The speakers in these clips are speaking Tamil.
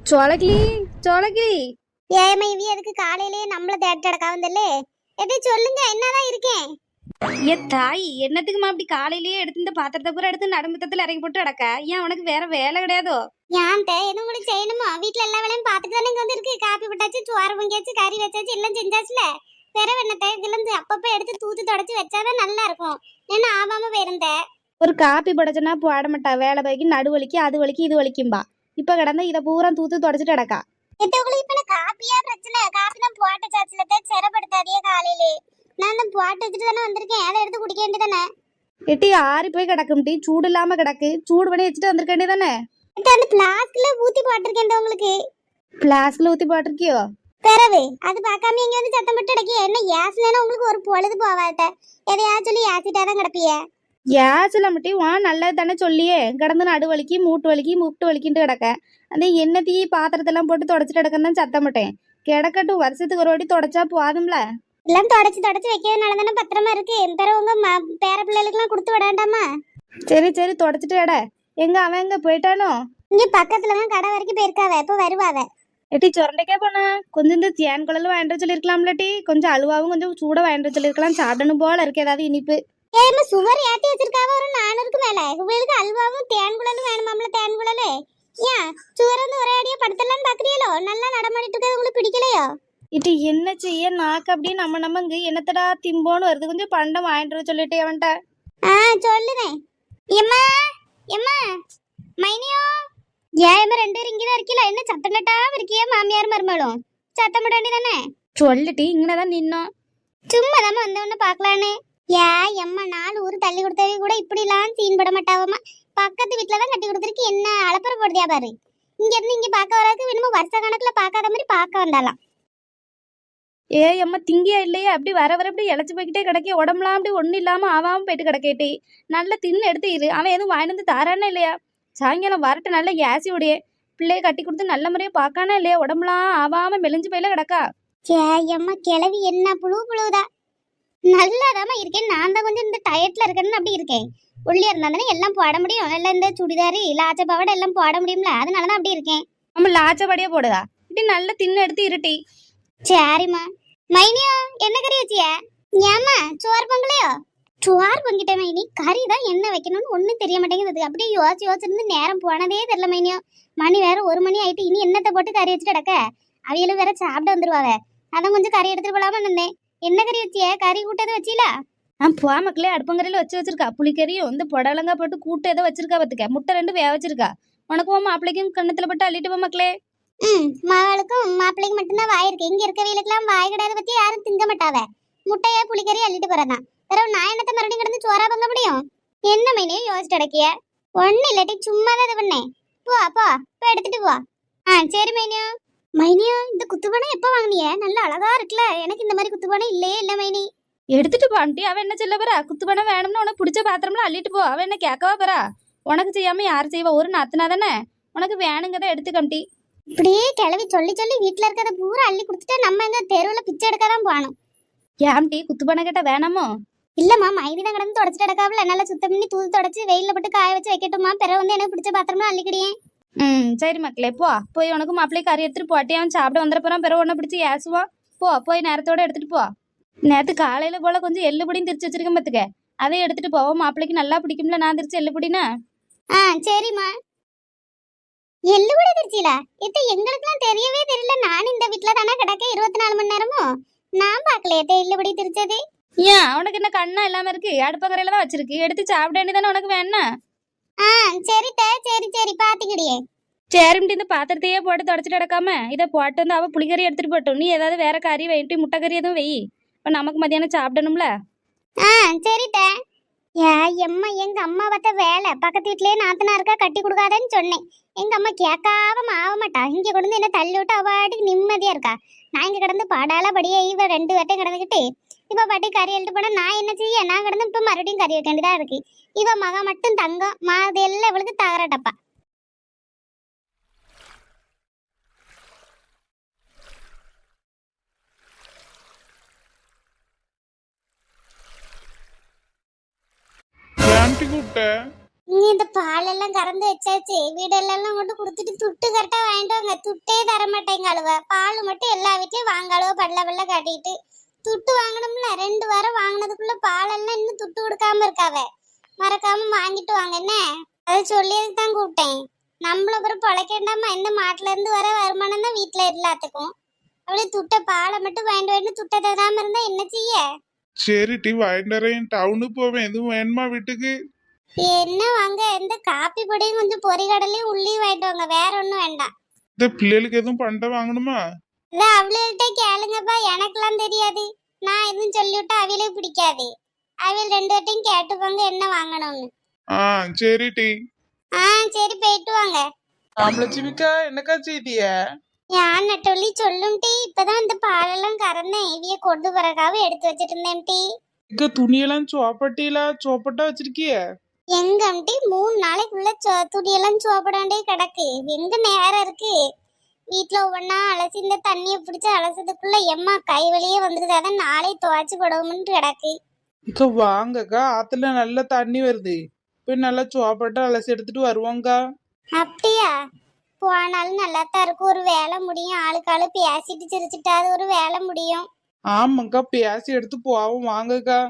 சோளக்கிளி சோளக்கிளி. ஏமா இவி அதுக்கு காலையிலேயே நம்மள தேட்டு அடக்காவந்தல்ல. எதை சொல்லுங்க, என்னதான் இருக்கேன். ஏ தாய், என்னத்துக்குமா அப்படி காலையிலேயே எடுத்து இந்த பாத்திரத்தை பூரா எடுத்து நடுமுத்தத்துல இறக்கி போட்டு அடக்க? ஏன் உனக்கு வேற வேலை கிடையாதோ? ஏன் எதுவும் கூட செய்யணுமா? வீட்டுல எல்லா வேலையும் பார்த்துட்டு தானே இங்க வந்து இருக்கு. காப்பி போட்டாச்சு, சோறு பொங்கியாச்சு, கறி வச்சாச்சு, எல்லாம் செஞ்சாச்சுல. வேற வெண்ணத்தை கிளந்து அப்பப்ப எடுத்து தூத்து தொடச்சு வச்சாதான் நல்லா இருக்கும். ஏன்னா ஆவாம போயிருந்த. ஒரு காப்பி போடச்சுன்னா போட மாட்டா. வேலை பைக்கு நடு வலிக்கு, அது வலிக்கு, இது வலிக்கும்பா. இப்ப கிடந்தா இதை பூரா தூத்து தொடச்சிட்டு அடக்கா. உங்களுக்கு இப்ப காப்பியா பிரச்சனை? காப்பி தான் போட்ட சாச்சுல சிறப்படுத்தாதியே காலையிலே. நான் தான் போட்டு வச்சுட்டு தானே வந்திருக்கேன். அதை எடுத்து குடிக்க வேண்டியதானே. எட்டி ஆறி போய் கிடக்கும் டீ. சூடு இல்லாம கிடக்கு. சூடு பண்ணி வச்சுட்டு வந்திருக்க வேண்டியதானே. அந்த பிளாஸ்க்ல ஊத்தி போட்டிருக்கேன் உங்களுக்கு. பிளாஸ்க்ல ஊத்தி போட்டிருக்கியோ? பிறவு அது பார்க்காம இங்க வந்து சத்தம் போட்டு அடக்கி என்ன ஏசுனா உங்களுக்கு ஒரு பொழுது போவாத. எதையா சொல்லி ஏசிட்டாதான் கிடப்பிய. ஏசல மட்டி வா நல்லது தானே சொல்லியே. கிடந்து நடு வலிக்கு, மூட்டு வலிக்கு, முட்டு வலிக்கிட்டு கிடக்க. அந்த எண்ணெய் தீ பாத்திரத்தெல்லாம் போட்டு தொடச்சிட்டு கிடக்கன்னு தான் சத்தம் மாட்டேன். கிடக்கட்டும், வருஷத்துக்கு ஒரு வாட்டி தொடச்சா போதும்ல. எல்லாம் தொடச்சு தொடச்சு வைக்கிறதுனால தானே பத்திரமா இருக்கு. பிறகு உங்க பேர பிள்ளைகளுக்கு எல்லாம் கொடுத்து விடாண்டாமா? சரி சரி தொடச்சிட்டு எட. எங்க அவன் எங்க போயிட்டானோ? இங்க பக்கத்துலதான் கடை வரைக்கும் போயிருக்காவ. இப்ப வருவாவ. எட்டி சுரண்டைக்கே போனா கொஞ்சம் இந்த தேன் குழல் வாங்கிட்டு சொல்லிருக்கலாம்ல டி. கொஞ்சம் அழுவாவும் கொஞ்சம் சூட வாங்கிட்டு சொல்லிருக்கலாம். சாப்பிடணும் போல இருக்கு ஏதாவது இனிப்பு. ஏமா சுவர் ஏத்தி வச்சிருக்காவ ஒரு 400க்கு மேல. இவங்களுக்கு அல்வாவும் தேன் குழலும் வேணுமாம்ல. தேன் குழலு ஏன் சுவர் வந்து ஒரே அடியா படுத்தலான்னு பாக்குறீங்களோ? நல்லா நடமாடிட்டு இருக்கிறது உங்களுக்கு பிடிக்கலையோ? இட்டு என்ன செய்ய, நாக்கு அப்படியே நம்ம இங்க என்னத்தடா திம்போன்னு வருது. கொஞ்சம் பண்டம் வாங்கிட்டு சொல்லிட்டே அவன்கிட்ட. சொல்லுதேன். எம்மா எம்மா மைனியோ. ஏமா ரெண்டு பேரும் இங்கதான் இருக்கீல? என்ன சத்தம் கட்டாம இருக்கியா? மாமியார் மருமகளும் சத்தம் போட வேண்டியதானே. சொல்லிட்டு இங்கதான் நின்னோம். சும்மா தான் வந்தவொன்னு பாக்கலான்னு. எம்மா 4 ஊர் தள்ளி கொடுத்தவே கூட இப்படி எல்லாம் சீன் பட மாட்டாவமா. பக்கத்து வீட்டுலதான் கட்டி கொடுத்துருக்கு. என்ன அலப்பற போடுதியா பாரு. இங்க இருந்து இங்க பாக்க வராது. வேணுமோ வருஷ கணக்குல பாக்காத மாதிரி பாக்க வந்தாலாம். ஏ அம்மா திங்கியா இல்லையா? அப்படி வர வர அப்படி இழைச்சி போய்கிட்டே கிடக்கே. உடம்புலாம் அப்படி ஒன்றும் இல்லாம ஆவாம போயிட்டு கிடக்கேட்டி. நல்லா தின்னு எடுத்து இரு. அவன் எதுவும் வாங்கிட்டு வந்து தாரானே இல்லையா? சாயங்காலம் வரட்டு நல்ல ஏசி உடைய பிள்ளைய கட்டி கொடுத்து நல்ல முறையை பார்க்கானே இல்லையா? உடம்புலாம் ஆவாம மெலிஞ்சு போயில கிடக்கா. எம்மா கிளவி என்ன புழுதா. நல்லாதாம இருக்கேன். நான் தான் கொஞ்சம் இந்த டயட்ல இருக்கேன்னு அப்படி இருக்கேன். உள்ளே இருந்தா தானே எல்லாம் போட முடியும். எல்லாம் இந்த சுடிதாரு லாச்ச பாவாடை எல்லாம் போட முடியும்ல. அதனாலதான் அப்படி இருக்கேன். நம்ம லாச்சபடியா போடுதா? இப்படி நல்லா தின்னு எடுத்து இருட்டி. சரிம்மா. மைனியோ என்ன கறி வச்சிய? ஏமா சோறு பொங்கலையோ? சோறு பொங்கிட்டேன் மைனி. கறி தான் என்ன வைக்கணும்னு ஒன்றும் தெரிய மாட்டேங்குது. அப்படியே யோசிச்சிருந்து நேரம் போனதே தெரியல மைனியோ. மணி வேற 1 மணி ஆயிட்டு. இனி என்னத்தை போட்டு கறி வச்சுட்டு கிடக்க? அவியலும் வேற சாப்பிட வந்துருவாவ. அதான் கொஞ்சம் கறி எடுத்துட்டு போலாம இருந்தேன். என்ன கறி வச்சிய? கறி கூட்டது வச்சீல? போ மக்களே, அடுப்பங்கரையில வச்சிருக்கா. புளிக்கறியும் இந்த புடலங்கா போட்டு கூட்டு ஏதோ வச்சிருக்கா. பத்துக்க முட்டை 2 வேக வச்சிருக்கா. உனக்கும் மாப்பிள்ளைக்கும் கண்ணத்துல போட்டு அள்ளிட்டு போ மக்களே. மாவளுக்கும் மாப்பிள்ளைக்கு மட்டும்தான் வாய் இருக்கு. இங்க இருக்க வீட்டுக்கெல்லாம் வாய் கிடையாது. பத்தி யாரும் திங்க மாட்டாவ. முட்டையா புளிக்கறி அள்ளிட்டு போறதான். வேற நான் என்னத்த மறுபடியும் கிடந்து சோறா பொங்க முடியும்? என்ன மைனியோ யோசிச்சு அடக்கிய? ஒண்ணு இல்லாட்டி சும்மா தான் இது பண்ணேன். போ போய் எடுத்துட்டு போ. சரி மைனியோ. மைனியோ இந்த குத்துப்பானை எப்ப வாங்கினிய? நல்லா அழகா இருக்குல்ல. எனக்கு இந்த மாதிரி குத்துப்பானை இல்லையே இல்ல மைனி. எடுத்துட்டு போன்ட்டி. அவன் என்ன சொல்ல போறா? குத்து பணம் வேணும்னு உனக்கு பிடிச்ச பாத்திரம்லாம் அள்ளிட்டு போ. அவன் என்ன கேட்கவா போறா? உனக்கு செய்யாம யார் செய்வா? ஒரு நாத்தனா தானே. உனக்கு வேணுங்கதான் எடுத்துக்கம்டி. இப்படியே கிளவி சொல்லி சொல்லி வீட்டுல இருக்கிறத பூரா அள்ளி கொடுத்துட்டு நம்ம எங்க தெருவுல பிச்சை எடுக்கதான் போகணும். ஏம்டி குத்து பணம் கேட்டா வேணாமோ? இல்லம்மா மைனி தான் கிடந்து தொடச்சிட்டு எடுக்காவில. நல்லா சுத்தம் பண்ணி தூது தொடச்சு வெயில போட்டு காய வச்சு வைக்கட்டுமா? பிறகு வந்து எனக்கு பிடிச்ச பாத்திரமா அள்ளிக்கிடியே. சரி மக்களே, போய் உனக்கு மாப்பிள்ளை கறி எடுத்துட்டு போட்டி. அவன் சாப்பிட வந்துட போறான். பிறகு உன்னை பிடிச்சி ஏசுவான். போய் நேரத்தோட எடுத்துட்டு போ. நேற்று காலையில போல கொஞ்சம் எள்ளுபடியும் திரிச்சு வச்சிருக்கேன் பத்துக்க. அதை எடுத்துட்டு போவோம். மாப்பிள்ளைக்கு நல்லா பிடிக்கும்ல நான் திரிச்சு எள்ளுபடினா. சரிம்மா. எள்ளுபடி திருச்சியில இது எங்களுக்குலாம் தெரியவே தெரியல. நான் இந்த வீட்டுல தானே கிடக்க 24 மணி நேரமும். நான் பாக்கலையே எள்ளுபடி திருச்சது. ஏன் உனக்கு என்ன கண்ணா இல்லாம இருக்கு? அடுப்பங்கரையில தான் வச்சிருக்கு. எடுத்து சாப்பிட வேண்டியதானே உனக்கு வேணா? சரி பாத்துக்கிடியே. சரிம்டி, இந்த பாத்திரத்தையே போட்டு தொடச்சிட்டு கிடக்காம இதை போட்டு வந்து அவ புளிக்கறி எடுத்துட்டு போட்டோம். நீ ஏதாவது வேற கறி வைட்டு முட்டை கறி எதுவும் வெயி. இப்ப நமக்கு மத்தியானம் சாப்பிடணும்ல. சரிட்ட. எம்மா எங்க அம்மா பார்த்த வேலை பக்கத்து வீட்லயே நாத்தனா இருக்கா கட்டி கொடுக்காதன்னு சொன்னேன். எங்க அம்மா கேட்காம ஆக மாட்டா. இங்க கொண்டு என்ன தள்ளி விட்டு அவாட்டுக்கு நிம்மதியா இருக்கா. நான் இங்க கிடந்து பாடால படியே இவ 2 பேர்ட்டையும் கிடந்துக்கிட்டு இப்ப பாட்டி கறி எழுட்டு போனா நான் என்ன செய்ய? நான் கிடந்து இப்ப மறுபடியும் கறி வைக்க வேண்டியதா இருக்கு. இவ மக மட்டும் தங்கம் மாது எல்லாம் இவளுக்கு தகராட்டப்பா. ஆண்டி கூப்பிட்ட நீ இந்த பாலெல்லாம் கறந்து வச்சாச்சு வீடெல்லாம் கொண்டு கொடுத்துட்டு துட்டு கரெக்டா வாங்கிட்டு வாங்க. துட்டே தர மாட்டேங்க அழுவ. பால் மட்டும் எல்லா வீட்லயும் வாங்க அழுவ பல்ல பல்ல காட்டிட்டு துட்டு வாங்கணும்ல. 2 வாரம் வாங்கினதுக்குள்ள பாலெல்லாம் இன்னும் துட்டு கொடுக்காம இருக்காவ. மறக்காம வாங்கிட்டு வாங்க என்ன. அதை சொல்லியதுக்கு தான் கூப்பிட்டேன். நம்மள அப்புறம் பொழைக்கண்டாமா. இந்த மாட்டுல இருந்து வர வருமானம் தான் வீட்டுல எல்லாத்துக்கும். அப்படியே துட்டை பாலை மட்டும் வாங்கிட்டு துட்டை தராம இருந்தா என்ன செய்ய? சரி டி வாங்கிட்டு டவுனுக்கு போவேன். எதுவும் வேணுமா வீட்டுக்கு? என்ன வாங்க, இந்த காப்பி பொடியும் கொஞ்சம் பொரிகடலையும் உள்ளியும் வாங்கிட்டு வாங்க. வேற ஒண்ணும் வேண்டாம். இந்த பிள்ளைகளுக்கு எதுவும் பண்ட வாங்கணுமா? இதான் அவள்கிட்ட கேளுங்கப்பா, எனக்கெல்லாம் தெரியாது. நான் எதுவும் சொல்லிவிட்டா அவியலே பிடிக்காது. அவியல் 2 வாட்டியும் கேட்டுப்பாங்க என்ன வாங்கணும்னு. ஆ சரி டி. சரி போயிட்டு வாங்க. ஆம்பளச்சிமிக்கா என்னக்கா செய்திய? யான் நட்டொல்லி சொல்லும் டி. இப்பதான் இந்த பாலெல்லாம் கறந்தேன். இவிய கொண்டு வரக்காக எடுத்து வச்சிட்டு இருந்தேன் டி. இங்க துணியெல்லாம் சோப்பட்டா வச்சிருக்கிய? எங்க டி 3 நாளைக்குள்ள துணியெல்லாம் சோப்படாண்டே கிடக்கு. எங்க நேரம் இருக்கு? வீட்டுல ஒவ்வொன்னா அலசி இந்த தண்ணியை பிடிச்சி அலசதுக்குள்ள எம்மா கை வலியே வந்துருது. அதான் நாளை துவைச்சு போடுவோம்னு கிடக்கு. இக்க வாங்கக்கா, ஆத்துல நல்ல தண்ணி வருது. போய் நல்லா சோப்பட்டா அலசி எடுத்துட்டு வருவாங்கக்கா. அப்படியா? போனாலும் நல்லா தான் இருக்கும். ஒரு வேலை முடியும். ஆளுக்காளு பேசிட்டு சிரிச்சுட்டாது ஒரு வேலை முடியும். ஆமாக்கா, பேசி எடுத்து போவோம் வாங்கக்கா.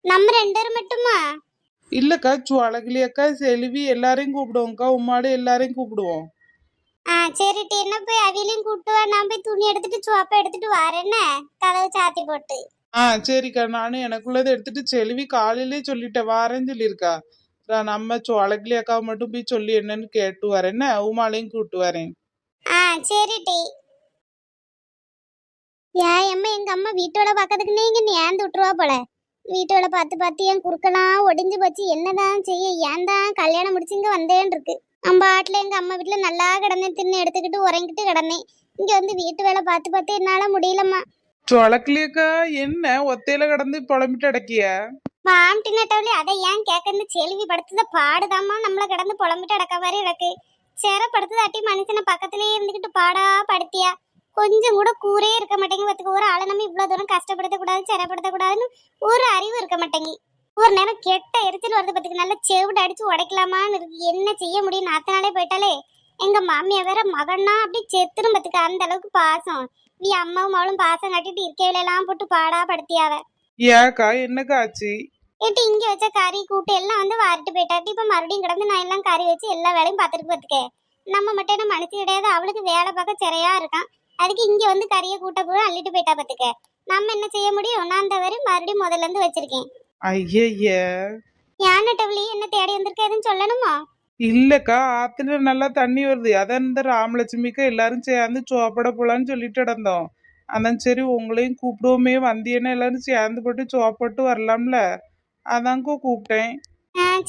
நம்ம 2 பேரும் மட்டுமா? இல்லக்கா, சுவலகிலியக்கா செல்வி எல்லாரையும் கூப்பிடுவோம்க்கா. உம்மாடு எல்லாரையும் கூப்பிடுவோம். சரி டி. என்ன போய் அவியலையும் கூப்பிட்டு வா. நான் போய் துணி எடுத்துட்டு சோப்பை எடுத்துட்டு வரேன்னு கதவு சாத்தி போட்டு. சரிக்கா, நானும் எனக்குள்ளதை எடுத்துட்டு செல்வி காலையிலே சொல்லிட்டேன் வாரேன்னு சொல்லியிருக்கா. நம்ம சோழகிளி அக்காவை மட்டும் போய் சொல்லி என்னன்னு கேட்டு வரேன். உமாலையும் கூப்பிட்டு வரேன். சரி டி. எங்க அம்மா வீட்டோட பக்கத்துக்கு நீங்க நேர்ந்து விட்டுருவா போல. வீட்டோட பார்த்து என் குறுக்கெல்லாம் ஒடிஞ்சு போச்சு. என்னதான் செய்ய? ஏன் தான் கல்யாணம் முடிச்சு இங்க வந்தேன்னு இருக்கு. நம்ம ஆட்டுல எங்க அம்மா வீட்டுல நல்லா கிடந்தேன். தின்னு எடுத்துக்கிட்டு உறங்கிட்டு கிடந்தேன். இங்க வந்து வீட்டு வேலை பார்த்து என்னால முடியலம்மா. சோழக்கிளி அக்கா என்ன ஒத்தையில கடந்து புலம்பிட்டு அடக்கிய? மாம்டி நட்டவளி, அதை ஏன் கேட்க? செல்வி படுத்தத பாடுதாம்மா நம்மள கிடந்து புலம்பிட்டு அடக்க மாதிரி இருக்கு. சேர படுத்தது அட்டி மனுஷனை பக்கத்திலேயே இருந்துகிட்டு பாடா படுத்தியா. கொஞ்சம் கூட கூரே இருக்க மாட்டேங்க. பத்துக்கு ஒரு ஆளை நம்ம இவ்வளவு தூரம் கஷ்டப்படுத்த கூடாது, சிரப்படுத்த கூடாதுன்னு ஒரு அறிவு இருக்க மாட்டேங்கி. ஒரு நேரம் கெட்ட எரிச்சல் வருது. பத்துக்கு நல்ல செவிடு அடிச்சு உடைக்கலாமான்னு இருக்கு. என்ன செய்ய முடியும்? நாத்தனாலே போயிட்டாலே. எங்க மாமியா வேற மகன்னா அப்படி செத்துரும். பத்துக்கு அந்த அளவுக்கு பாசம். நீ அம்மாவும் அவளும் பாசம் கட்டிட்டு இருக்கையில எல்லாம் போட்டு பாடா படுத்தியாவ. ஏக்கா என்னக்கா ஆச்சு? ஏட்டி இங்க வச்ச கறி கூட்டு எல்லாம் வந்து வாரிட்டு போயிட்டாட்டி. இப்ப மறுபடியும் கிடந்து நான் எல்லாம் கறி வச்சு எல்லா வேலையும் பார்த்துட்டு பார்த்துக்க. நம்ம மட்டும் என்ன மனசு கிடையாது. அவளுக்கு வேலை பார்க்க சிறையா இருக்கான். அதுக்கு இங்க வந்து கறியை கூட்ட பூரா அள்ளிட்டு போயிட்டா பார்த்துக்க. நம்ம என்ன செய்ய முடியும்? நான் அந்த வரை மறுபடியும் முதல்ல இருந்து வச்சிருக்கேன். ஐய யானட்டவளி என்ன தேடி வந்திருக்க? எதுவும் சொல்லணுமா? இல்லக்கா, ஆத்துல நல்லா தண்ணி வருது. அதான் இந்த ராமலட்சுமிக்கா எல்லாரும் சேர்ந்து சோப்பட போலான்னு சொல்லிட்டு நடந்தோம். அதான் சரி உங்களையும் கூப்பிடுவோமே, வந்தியன்னா எல்லாரும் சேர்ந்து போட்டு சோப்பட்டு வரலாம்ல, அதாங்க கூப்பிட்டேன்.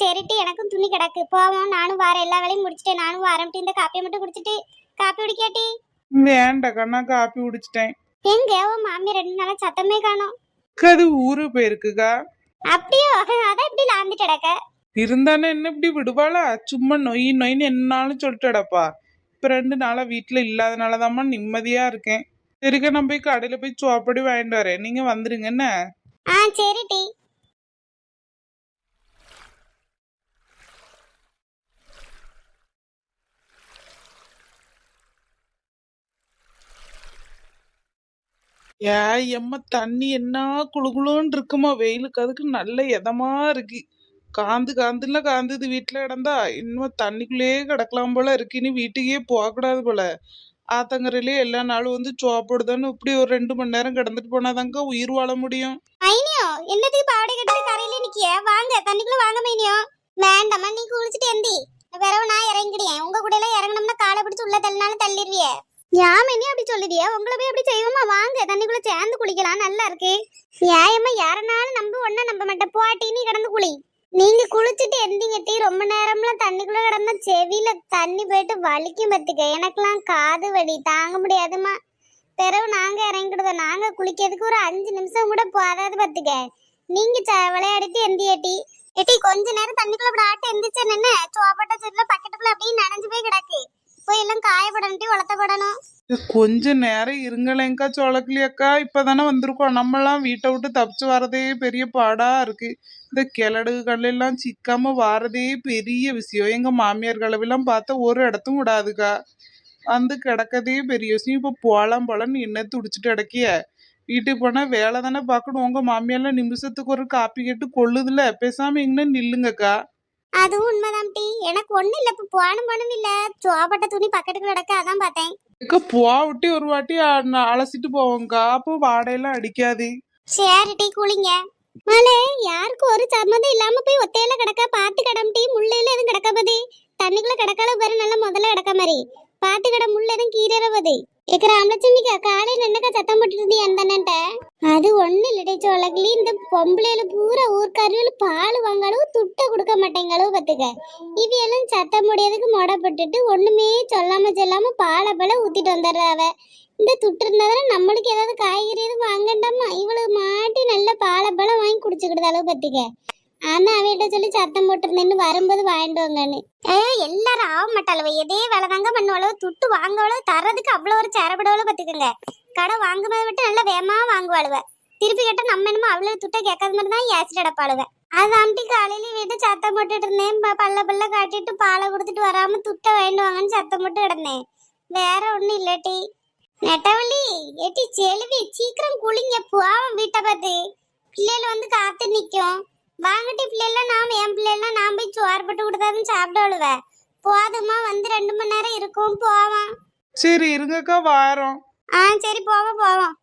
சரிட்டி, எனக்கும் துணி கிடக்கு. போவோம். நானும் வார எல்லா வேலையும் முடிச்சுட்டேன். நானும் வாரம்ட்டு இந்த காப்பியை மட்டும் குடிச்சிட்டு. காப்பி குடிக்காட்டி? வேண்டாக்கா, நான் காப்பி குடிச்சிட்டேன். எங்க உன் மாமி 2 நாளா சத்தமே காணோம். அது ஊரு போயிருக்குக்கா. அப்படியோ? அதான் இப்படி லாந்துட்டு கிடக்க. இருந்தானே என்ன இப்படி விடுவாளா? சும்மா நொயின்னு என்னாலும் சொல்லிட்டடப்பா. இப்ப 2 நாளா வீட்டுல இல்லாதனாலதாம்மா நிம்மதியா இருக்கேன். சரிக்கா, நான் போய் கடையில போய் சோப்படி வாங்கிட்டு வரேன். நீங்க வந்துருங்க என்ன? சரிட்டி. எம்மா தண்ணி என்ன குளுகுளுன்னு இருக்குமா? வெயிலுக்கு அதுக்கு நல்ல இதமா இருக்கு. காந்துல காந்துது. வீட்டுல கிடந்தா இன்னும் தண்ணிக்குள்ளேயே கிடக்கலாம் போல இருக்கு. இனி வீட்டுக்கே போகக்கூடாது போல. ஆத்தங்கரையிலே எல்லா நாளும் வந்து சோப்படுதான்னு இப்படி ஒரு 2 மணி நேரம் கிடந்துட்டு போனாதாங்க உயிர் வாழ முடியும். மைனியோ, என்னதுக்கு பாவடை கட்டிட்டு கரையில நிக்கிய? வாங்க தண்ணிக்குள்ள வாங்க மைனியோ. வேண்டாமா, நீ குளிச்சுட்டு எந்தி. வேறவ நான் இறங்கிடுவேன். உங்க கூட எல்லாம் இறங்கணும்னா காலை பிடிச்சு உள்ள தள்ளினாலும் தள்ளிடுவிய. யாம அப்படி சொல்லுதியா? உங்களை போய் அப்படி செய்வோமா? வாங்க தண்ணிக்குள்ள சேர்ந்து குளிக்கலாம், நல்லா இருக்கு. ஏயம்மா, யாரனாலும் நம்ப ஒன்னா நம்ப மாட்டேன். போட்டி நீ கிடந்து குளி. நீங்க குளிச்சுட்டு எந்திங்கட்டி. ரொம்ப நேரம்லாம் தண்ணிக்குள்ள கிடந்தா செவியில தண்ணி போயிட்டு வலிக்கும் பத்துக்க. எனக்கெல்லாம் காது வலி தாங்க முடியாதுமா. பிறகு நாங்க இறங்கிடுவோம். நாங்க குளிக்கிறதுக்கு ஒரு 5 நிமிஷம் கூட போதாது பத்துக்க. நீங்க விளையாடிட்டு எந்தியட்டி. எட்டி கொஞ்ச நேரம் தண்ணிக்குள்ள அப்படி ஆட்டு எந்திரிச்சேன். என்ன சோப்பட்ட செடியில பக்கெட்டுக்குள்ள அப்படியே நனைஞ்சு போய் கிடக்கு. போய் எல்லாம் காயப்படணும், உலத்தப்படணும். கொஞ்ச நேரம் இருங்களேங்க்கா சோழக்கிளி அக்கா. இப்பதானே வந்திருக்கோம். நம்மலாம் வீட்டை விட்டு தப்பிச்சு வரதே பெரிய பாடா இருக்கு. இந்த கிழடு எல்லாம் சிக்காம வாரதே பெரிய விஷயம். எங்க மாமியார் கலவெல்லாம் பார்த்தா ஒரு இடத்தும் விடாதுக்கா. வந்து கிடக்கதே பெரிய விஷயம். இப்ப போலன்னு என்ன துடிச்சிட்டு கிடக்கிய. வீட்டுக்கு போனா வேலை தானே பார்க்கணும். உங்க மாமியார்லாம் நிமிஷத்துக்கு ஒரு காப்பி கேட்டு கொள்ளுதுல. பேசாம இங்க நில்லுங்கக்கா. அதுவும் உண்மைதான் டி. எனக்கு ஒண்ணு இல்ல, இப்ப போனும் இல்ல. சோப்பட்ட துணி பக்கெட்டுக்கு கிடக்க, அதான் பார்த்தேன். இக்க போவிட்டு ஒரு வாட்டி அலசிட்டு போவோங்கக்கா. அப்போ வாடையெல்லாம் அடிக்காது. சரி டி, குளிங்க. மலே, யாருக்கு ஒரு சம்மதம் இல்லாம போய் ஒத்தையில கிடக்க பாத்து கிடம் டி. முள்ளையில எதுவும் கிடக்க போது தண்ணிக்குள்ள கிடக்கால பேரு நல்லா முதல்ல கிடக்க மாதிரி பாத்து கிட. முள்ள எதுவும் கீரை போது ஏக்கிற அமலட்சுமிக்கா காலையில என்னக்கா சத்தம் போட்டுட்டு இருந்தீ அந்த அது ஒண்ணு இல்லடி சோழகிளி. இந்த பொம்பளையில பூரா ஊர்க்காரிகள் பால் வாங்காலும் துட்ட கொடுக்க மாட்டேங்களோ பத்துக்க. இவையெல்லாம் சத்தம் முடியாதுக்கு மொடப்பட்டுட்டு ஒண்ணுமே சொல்லாம பாலை பல ஊத்திட்டு வந்துடுறாவ. இந்த துட்டு இருந்தாதானே நம்மளுக்கு ஏதாவது காய்கறி எதுவும் வாங்கண்டாமா. இவளுக்கு மாட்டி நல்ல பாலப்பழம் வாங்கி குடிச்சுக்கிட்டு அளவு பத்திக்க. ஆனா அவையிட்ட சொல்லி சத்தம் போட்டுருந்தேன்னு வரும்போது வாங்கிட்டு வாங்கன்னு. எல்லாரும் ஆக மாட்டாளவ, எதே வேலை தாங்க பண்ணுவாளோ. துட்டு வாங்கவளோ தரதுக்கு அவ்வளோ ஒரு சேரப்படவளோ பத்துக்குங்க. கடை வாங்கும்போது மட்டும் நல்லா வேகமா வாங்குவாளுவ. திருப்பி கேட்டா நம்ம என்னமோ அவ்வளவு துட்டை கேட்காத மாதிரி தான் ஏசிட்டு அடப்பாளுவ. அதாண்டி காலையில வீட்டு சத்தம் போட்டுட்டு இருந்தேன். பல்ல காட்டிட்டு பாலை கொடுத்துட்டு வராம துட்டை வாங்கிட்டு வாங்கன்னு சத்தம் போட்டு கிடந்தேன். வேற ஒண்ணும் இல்லட்டி. நெட்டவள்ளி, ஏட்டி செல்வி, சீக்கிரம் குளிங்க. போவோம் வீட்டை பார்த்து. பிள்ளைகள் வந்து காத்து நிக்கும். வாங்கட்டி பிள்ளைலாம் என் பிள்ளைலாம் நான் போய் சோறு போட்டு கொடுத்தாதான் சாப்பிடுவேன். போதுமா, வந்து 2 மணி நேரம் இருக்கும். போவோம். சரி இருங்கக்கா வாரோம். சரி போவோம்.